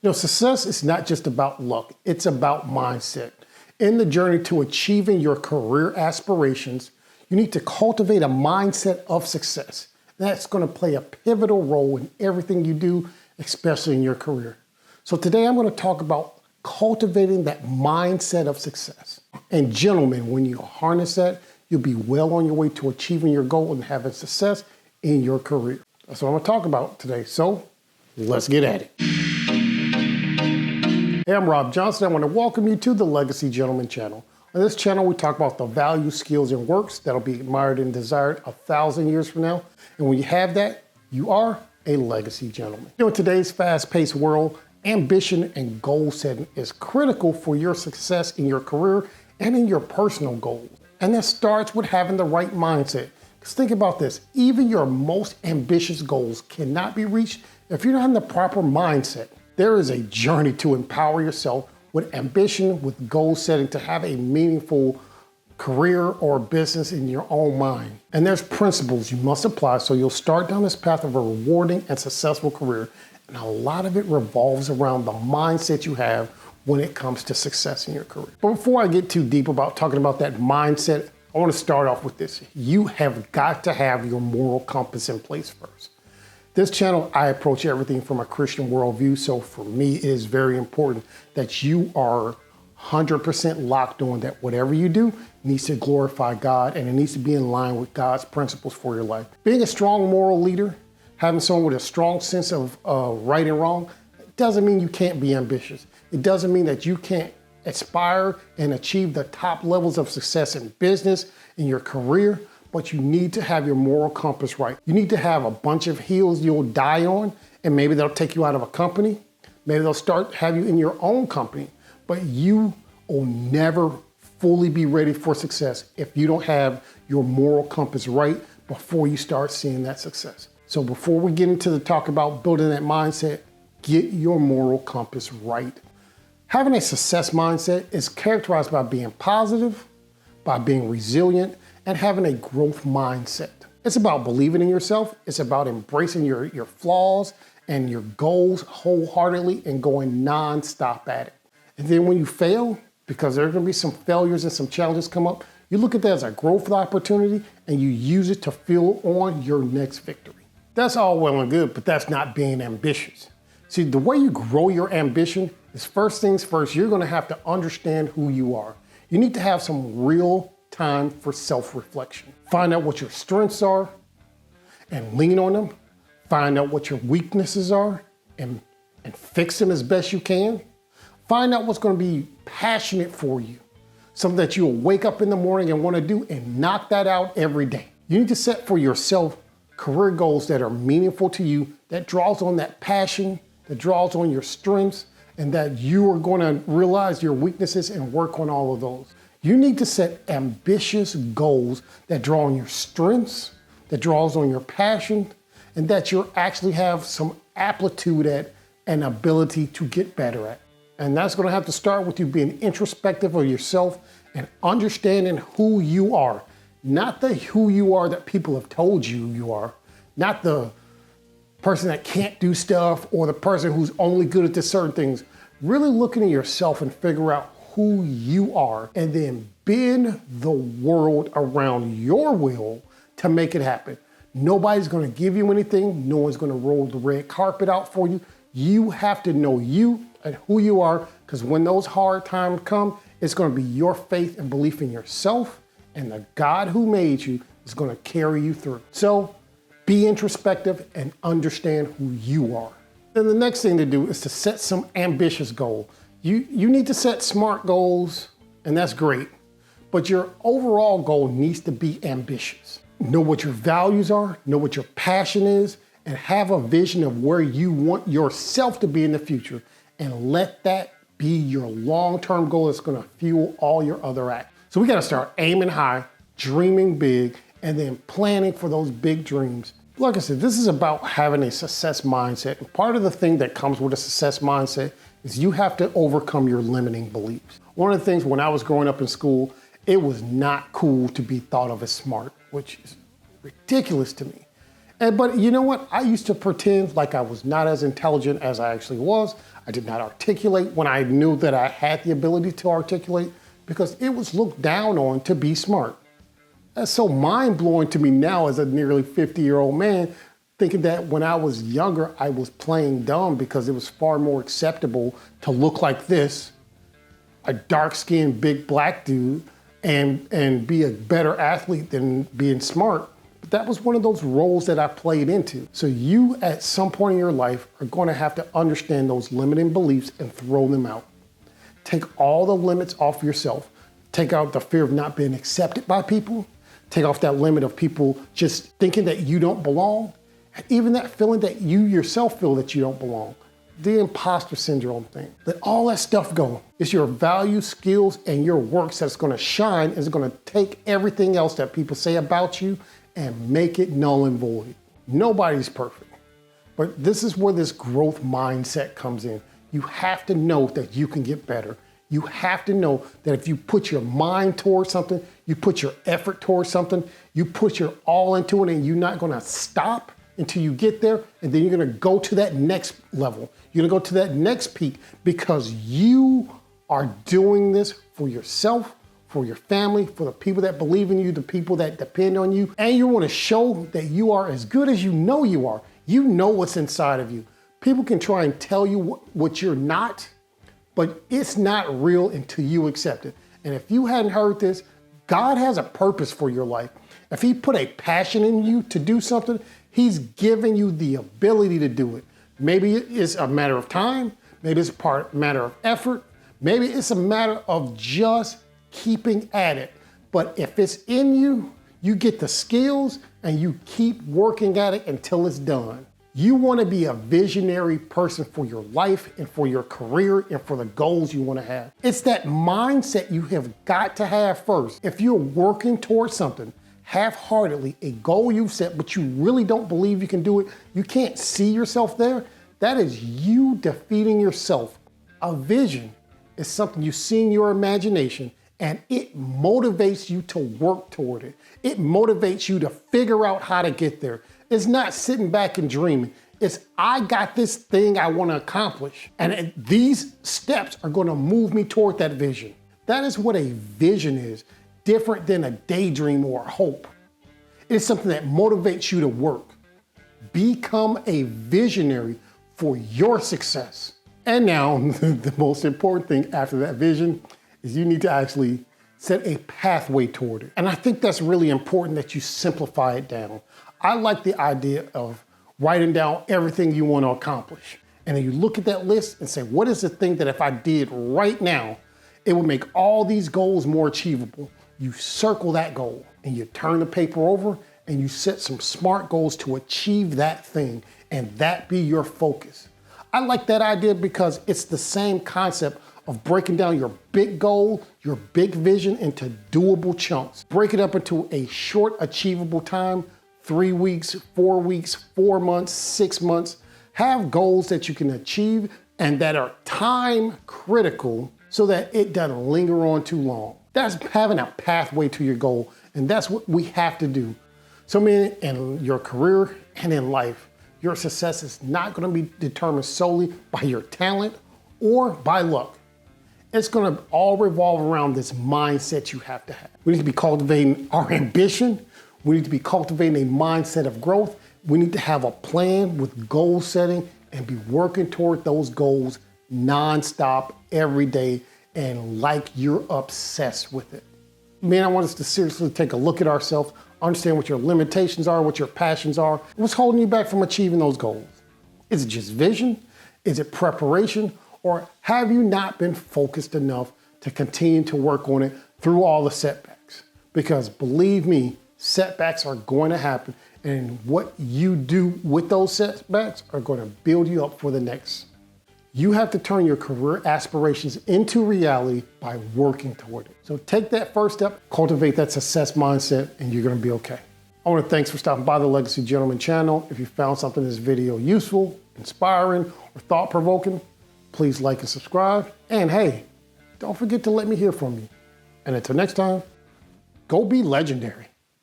Success is not just about luck, it's about mindset. In the journey to achieving your career aspirations, you need to cultivate a mindset of success. That's going to play a pivotal role in everything you do, especially in your career. So today I'm going to talk about cultivating that mindset of success. And gentlemen, when you harness that, you'll be well on your way to achieving your goal and having success in your career. That's what I'm going to talk about today. So let's get at it. Hey, I'm Rob Johnson. I want to welcome you to the Legacy Gentleman channel. On this channel, we talk about the values, skills, and works that'll be admired and desired 1,000 years from now. And when you have that, you are a legacy gentleman. In today's fast-paced world, ambition and goal setting is critical for your success in your career and in your personal goals. And that starts with having the right mindset. Because think about this, even your most ambitious goals cannot be reached if you're not in the proper mindset. There is a journey to empower yourself with ambition, with goal setting, to have a meaningful career or business in your own mind. And there's principles you must apply so you'll start down this path of a rewarding and successful career. And a lot of it revolves around the mindset you have when it comes to success in your career. But before I get too deep about talking about that mindset, I want to start off with this. You have got to have your moral compass in place first. This channel, I approach everything from a Christian worldview, so for me, it is very important that you are 100% locked on that whatever you do needs to glorify God and it needs to be in line with God's principles for your life. Being a strong moral leader, having someone with a strong sense of right and wrong, doesn't mean you can't be ambitious. It doesn't mean that you can't aspire and achieve the top levels of success in business, in your career, but you need to have your moral compass right. You need to have a bunch of hills you'll die on, and maybe they'll take you out of a company. Maybe they'll have you in your own company, but you will never fully be ready for success if you don't have your moral compass right before you start seeing that success. So before we get into the talk about building that mindset, get your moral compass right. Having a success mindset is characterized by being positive, by being resilient, and having a growth mindset. It's about believing in yourself. It's about embracing your flaws and your goals wholeheartedly and going non-stop at it. And then when you fail, because there are going to be some failures and some challenges come up, you look at that as a growth opportunity and you use it to fuel on your next victory. That's all well and good, but that's not being ambitious. See, the way you grow your ambition is first things first, you're going to have to understand who you are. You need to have some real time for self-reflection. Find out what your strengths are and lean on them. Find out what your weaknesses are and fix them as best you can. Find out what's going to be passionate for you, something that you'll wake up in the morning and want to do and knock that out every day. You need to set for yourself career goals that are meaningful to you, that draws on that passion, that draws on your strengths, and that you are going to realize your weaknesses and work on all of those. You need to set ambitious goals that draw on your strengths, that draws on your passion, and that you actually have some aptitude at and ability to get better at. And that's going to have to start with you being introspective of yourself and understanding who you are. Not the who you are that people have told you are, not the person that can't do stuff or the person who's only good at this certain things. Really looking at yourself and figure out who you are and then bend the world around your will to make it happen. Nobody's going to give you anything. No one's going to roll the red carpet out for you. You have to know you and who you are, because when those hard times come, it's going to be your faith and belief in yourself, and the God who made you is going to carry you through. So be introspective and understand who you are. Then the next thing to do is to set some ambitious goal. You need to set SMART goals, and that's great, but your overall goal needs to be ambitious. Know what your values are, know what your passion is, and have a vision of where you want yourself to be in the future, and let that be your long-term goal that's going to fuel all your other acts. So we got to start aiming high, dreaming big, and then planning for those big dreams. Like I said, this is about having a success mindset. And part of the thing that comes with a success mindset is you have to overcome your limiting beliefs. One of the things when I was growing up in school, it was not cool to be thought of as smart, which is ridiculous to me. But you know what? I used to pretend like I was not as intelligent as I actually was. I did not articulate when I knew that I had the ability to articulate because it was looked down on to be smart. That's so mind-blowing to me now as a nearly 50-year-old man, thinking that when I was younger, I was playing dumb because it was far more acceptable to look like this, a dark-skinned, big black dude, and be a better athlete than being smart. But that was one of those roles that I played into. So you, at some point in your life, are going to have to understand those limiting beliefs and throw them out. Take all the limits off yourself. Take out the fear of not being accepted by people. Take off that limit of people just thinking that you don't belong. And even that feeling that you yourself feel that you don't belong. The imposter syndrome thing. Let all that stuff go. It's your value, skills, and your works that's gonna shine. It's gonna take everything else that people say about you and make it null and void. Nobody's perfect. But this is where this growth mindset comes in. You have to know that you can get better. You have to know that if you put your mind towards something, you put your effort towards something, you put your all into it, and you're not gonna stop until you get there, and then you're gonna go to that next level. You're gonna go to that next peak because you are doing this for yourself, for your family, for the people that believe in you, the people that depend on you, and you wanna show that you are as good as you know you are. You know what's inside of you. People can try and tell you what you're not, but it's not real until you accept it. And if you hadn't heard this, God has a purpose for your life. If He put a passion in you to do something, He's given you the ability to do it. Maybe it's a matter of time, maybe it's a matter of effort, maybe it's a matter of just keeping at it. But if it's in you, you get the skills and you keep working at it until it's done. You want to be a visionary person for your life and for your career and for the goals you want to have. It's that mindset you have got to have first. If you're working towards something half-heartedly, a goal you've set, but you really don't believe you can do it, you can't see yourself there, that is you defeating yourself. A vision is something you see in your imagination and it motivates you to work toward it. It motivates you to figure out how to get there. It's not sitting back and dreaming. It's, I got this thing I want to accomplish. And these steps are going to move me toward that vision. That is what a vision is, different than a daydream or a hope. It's something that motivates you to work. Become a visionary for your success. And now, the most important thing after that vision is you need to actually set a pathway toward it. And I think that's really important that you simplify it down. I like the idea of writing down everything you want to accomplish. And then you look at that list and say, what is the thing that if I did right now, it would make all these goals more achievable? You circle that goal and you turn the paper over and you set some SMART goals to achieve that thing and that be your focus. I like that idea because it's the same concept of breaking down your big goal, your big vision into doable chunks. Break it up into a short, achievable time, 3 weeks, 4 weeks, 4 months, 6 months. Have goals that you can achieve and that are time critical so that it doesn't linger on too long. That's having a pathway to your goal, and that's what we have to do. So, man, in your career and in life, your success is not gonna be determined solely by your talent or by luck. It's gonna all revolve around this mindset you have to have. We need to be cultivating our ambition. We need to be cultivating a mindset of growth. We need to have a plan with goal setting and be working toward those goals nonstop every day and like you're obsessed with it. Man, I want us to seriously take a look at ourselves, understand what your limitations are, what your passions are, what's holding you back from achieving those goals. Is it just vision? Is it preparation? Or have you not been focused enough to continue to work on it through all the setbacks? Because believe me, setbacks are going to happen, and what you do with those setbacks are going to build you up for the next. You have to turn your career aspirations into reality by working toward it. So take that first step, cultivate that success mindset, and you're going to be okay. I want to thanks for stopping by the Legacy Gentleman channel. If you found something in this video useful, inspiring, or thought-provoking, please like and subscribe. And hey, don't forget to let me hear from you. And until next time, go be legendary.